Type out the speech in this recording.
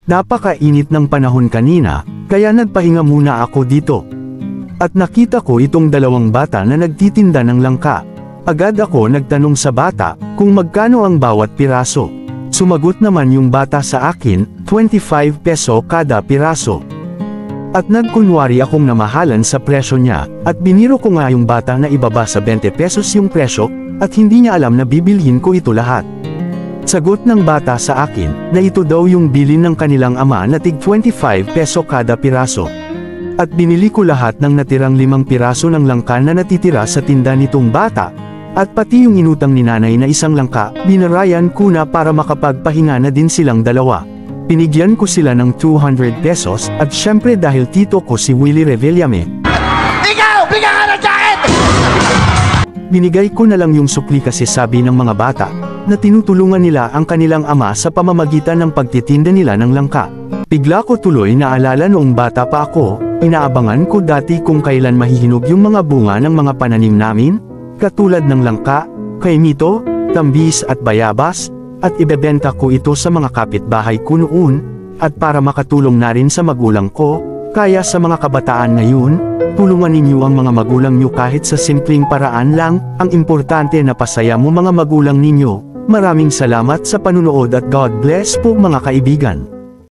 Napakainit ng panahon kanina, kaya nagpahinga muna ako dito. At nakita ko itong dalawang bata na nagtitinda ng langka. Agad ako nagtanong sa bata, kung magkano ang bawat piraso. Sumagot naman yung bata sa akin, 25 peso kada piraso. At nagkunwari akong namahalan sa presyo niya, at biniro ko nga yung bata na ibaba sa 20 pesos yung presyo, at hindi niya alam na bibilhin ko ito lahat. Sagot ng bata sa akin, na ito daw yung bilin ng kanilang ama na tig 25 peso kada piraso. At binili ko lahat ng natirang 5 piraso ng langka na natitira sa tinda nitong bata, at pati yung inutang ni nanay na isang langka, binarayan ko na para makapagpahinga na din silang dalawa. Pinigyan ko sila ng 200 pesos, at syempre dahil tito ko si Willie Revillame. Ikaw! Bigyan ka ng jacket! Binigay ko na lang yung sukli kasi sabi ng mga bata, na tinutulungan nila ang kanilang ama sa pamamagitan ng pagtitinda nila ng langka. Bigla ko tuloy naalala noong bata pa ako, inaabangan ko dati kung kailan mahihinog yung mga bunga ng mga pananim namin, katulad ng langka, kaimito, tambis at bayabas, at ibebenta ko ito sa mga kapitbahay ko noon, at para makatulong na rin sa magulang ko, kaya sa mga kabataan ngayon, tulungan ninyo ang mga magulang nyo kahit sa simpleng paraan lang, ang importante na pasaya mo mga magulang ninyo. Maraming salamat sa panunood at God bless po mga kaibigan.